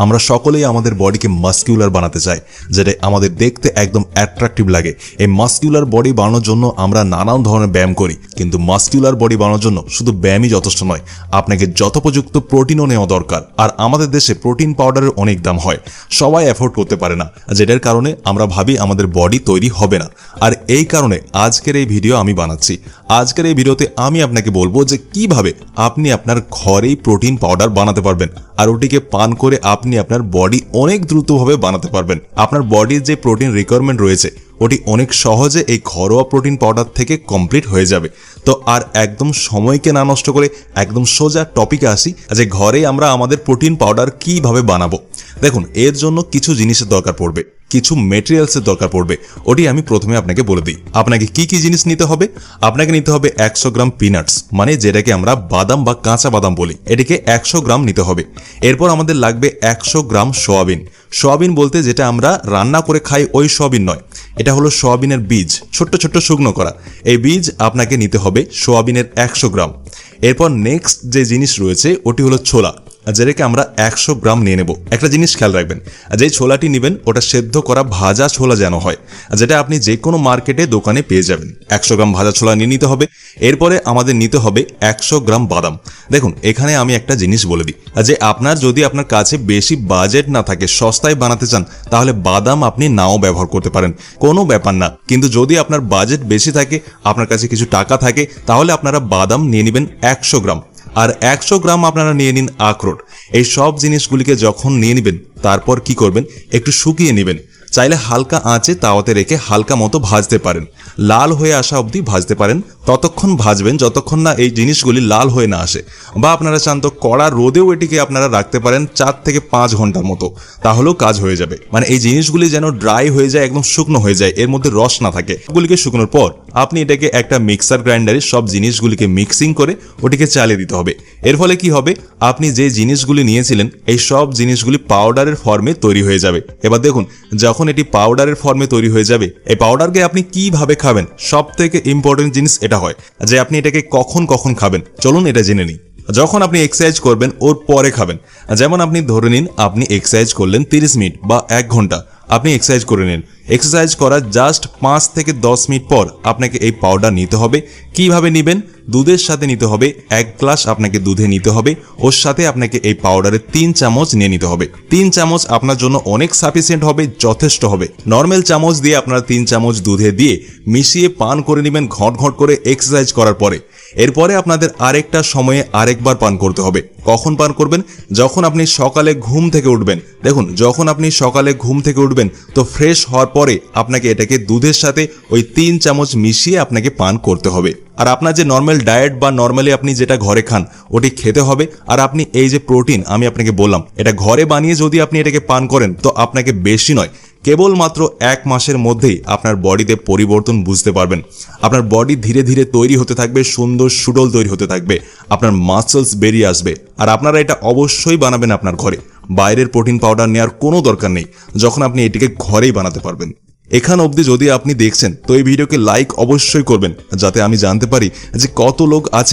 আমরা সকলেই আমাদের বডিকে মাস্কুলার বানাতে চাই, যেটা আমাদের দেখতে একদম অ্যাট্রাকটিভ লাগে। এই মাস্কুলার বডি বানানোর জন্য আমরা নানান ধরনের ব্যায়াম করি, কিন্তু মাস্কুলার বডি বানানোর জন্য শুধু ব্যায়ামই যথেষ্ট নয়, আপনাকে যথোপযুক্ত প্রোটিনও নেওয়া দরকার। আর আমাদের দেশে প্রোটিন পাউডারের অনেক দাম হয়, সবাই অ্যাফোর্ড করতে পারে না, যেটার কারণে আমরা ভাবি আমাদের বডি তৈরি হবে না। আর এই কারণে আজকের এই ভিডিও আমি বানাচ্ছি। আজকের এই ভিডিওতে আমি আপনাকে বলবো যে কিভাবে আপনি আপনার ঘরেই প্রোটিন পাউডার বানাতে পারবেন, আর ওটিকে পান করে আপনি আপনার বডি অনেক দ্রুতভাবে বানাতে পারবেন। আপনার বডির যে প্রোটিন রিকোয়ারমেন্ট রয়েছে ওটি অনেক সহজে এই ঘরোয়া প্রোটিন পাউডার থেকে কমপ্লিট হয়ে যাবে। তো আর একদম সময়কে না নষ্ট করে একদম সোজা টপিকে আসি, যে ঘরেই আমরা আমাদের প্রোটিন পাউডার কিভাবে বানাবো। দেখুন, এর জন্য কিছু জিনিসের দরকার পড়বে, কিছু মেটেরিয়ালসের দরকার পড়বে। ওটি আমি প্রথমে আপনাকে বলে দিই। আপনাকে কি কি জিনিস নিতে হবে? আপনাকে নিতে হবে 100 গ্রাম পিনাটস, মানে যেটাকে আমরা বাদাম বা কাঁচা বাদাম বলি, এটিকে 100 গ্রাম নিতে হবে। এরপর আমাদের লাগবে 100 গ্রাম সয়াবিন। সয়াবিন বলতে যেটা আমরা রান্না করে খাই ওই সয়াবিন নয়, এটা হলো সয়াবিনের বীজ, ছোট্ট ছোট্ট শুকনো করা। এই বীজ আপনাকে নিতে হবে সয়াবিনের 100 গ্রাম। এরপর নেক্সট যে জিনিস রয়েছে ওটি হলো ছোলা, যেটাকে আমরা 100 গ্রাম নিয়ে নেব। একটা জিনিস খেয়াল রাখবেন, যে ছোলাটি নেবেন ওটা সেদ্ধ করা ভাজা ছোলা যেন হয়, যেটা আপনি যে কোনো মার্কেটে দোকানে পেয়ে যাবেন। 100 গ্রাম ভাজা ছোলা নিয়ে নিতে হবে। এরপরে আমাদের নিতে হবে 100 গ্রাম বাদাম। দেখুন, এখানে আমি একটা জিনিস বলে দিই, যে আপনার যদি আপনার কাছে বেশি বাজেট না থাকে, সস্তায় বানাতে চান, তাহলে বাদাম আপনি নাও ব্যবহার করতে পারেন, কোনো ব্যাপার না। কিন্তু যদি আপনার বাজেট বেশি থাকে, আপনার কাছে কিছু টাকা থাকে, তাহলে আপনারা বাদাম নিয়ে নেবেন 100 গ্রাম। আর 100 গ্রাম আপনারা নিয়ে নিন আখরোট। এই সব জিনিসগুলিকে যখন নিয়ে নেবেন, তারপর কি করবেন, একটু শুকিয়ে নেবেন। চাইলে হালকা আঁচে তাওয়াতে রেখে হালকা মতো ভাজতে পারেন, লাল হয়ে আসা অবধি ভাজতে পারেন। ততক্ষণ ভাজবেন যতক্ষণ না এই জিনিসগুলি লাল হয়ে না আসে। বা আপনারা চান তো কড়া রোদেও এটিকে আপনারা রাখতে পারেন 4 থেকে 5 ঘন্টার মতো, তাহলেও কাজ হয়ে যাবে। মানে এই জিনিসগুলি যেন ড্রাই হয়ে যায়, একদম শুকনো হয়ে যায়, এর মধ্যে রস না থাকে। এগুলিকে শুকনোর পর আপনি এটাকে একটা মিক্সার গ্রাইন্ডারে সব জিনিসগুলিকে মিক্সিং করে ওটিকে চালিয়ে দিতে হবে। এর ফলে কি হবে, আপনি যে জিনিসগুলি নিয়েছিলেন এই সব জিনিসগুলি পাউডারের ফর্মে তৈরি হয়ে যাবে। এবার দেখুন, যখন এটি পাউডারের ফর্মে তৈরি হয়ে যাবে, এই পাউডারকে আপনি কিভাবে খাবেন, সব থেকে ইম্পর্টেন্ট জিনিস এটা হয় যে আপনি এটাকে কখন কখন খাবেন। চলুন এটা জেনে নিই। যখন আপনি এক্সারসাইজ করবেন ওর পরে খাবেন। যেমন আপনি ধরে নিন আপনি এক্সারসাইজ করলেন 30 মিনিট বা 1 ঘন্টা, আপনি এক্সারসাইজ করে নিন। এক্সারসাইজ করার জাস্ট 5 থেকে 10 মিনিট পর আপনাকে এই পাউডার নিতে হবে। কিভাবে নেবেন? দুধের সাথে নিতে হবে। 1 গ্লাস আপনাকে দুধে নিতে হবে, ওর সাথে আপনাকে এই পাউডারের 3 চামচ নিয়ে নিতে হবে। 3 চামচ আপনার জন্য অনেক সাফিসিয়েন্ট হবে, যথেষ্ট হবে। নর্মাল চামচ দিয়ে আপনারা 3 চামচ দুধে দিয়ে মিশিয়ে পান করে নেবেন ঘট ঘট করে এক্সারসাইজ করার পরে। এরপরে আপনাদের আরেকটা সময়ে আরেকবার পান করতে হবে। কখন পান করবেন? যখন আপনি সকালে ঘুম থেকে উঠবেন। দেখুন, যখন আপনি সকালে ঘুম থেকে উঠবেন তো ফ্রেশ হওয়ার পরে আপনাকে এটাকে দুধের সাথে ওই 3 চামচ মিশিয়ে আপনাকে পান করতে হবে। আর আপনার যে নর্মাল ডায়েট বা নর্মালি আপনি যেটা ঘরে খান ওটি খেতে হবে। আর আপনি এই যে প্রোটিন আমি আপনাকে বললাম, এটা ঘরে বানিয়ে যদি আপনি এটাকে পান করেন তো আপনাকে বেশি নয়, কেবলমাত্র 1 মাসের মধ্যেই আপনার বডিতে পরিবর্তন বুঝতে পারবেন। আপনার বডি ধীরে ধীরে তৈরি হতে থাকবে, সুন্দর সুডল তৈরি হতে থাকবে, আপনার মাসলস বেরিয়ে আসবে। আর আপনারা এটা অবশ্যই বানাবেন আপনার ঘরে, বাইরের প্রোটিন পাউডার নেওয়ার কোনো দরকার নেই, যখন আপনি এটিকে ঘরেই বানাতে পারবেন। এখান অবধি যদি আপনি দেখছেন তো এই ভিডিওকে লাইক অবশ্যই করবেন, যাতে আমি জানতে পারি যে কত লোক আছে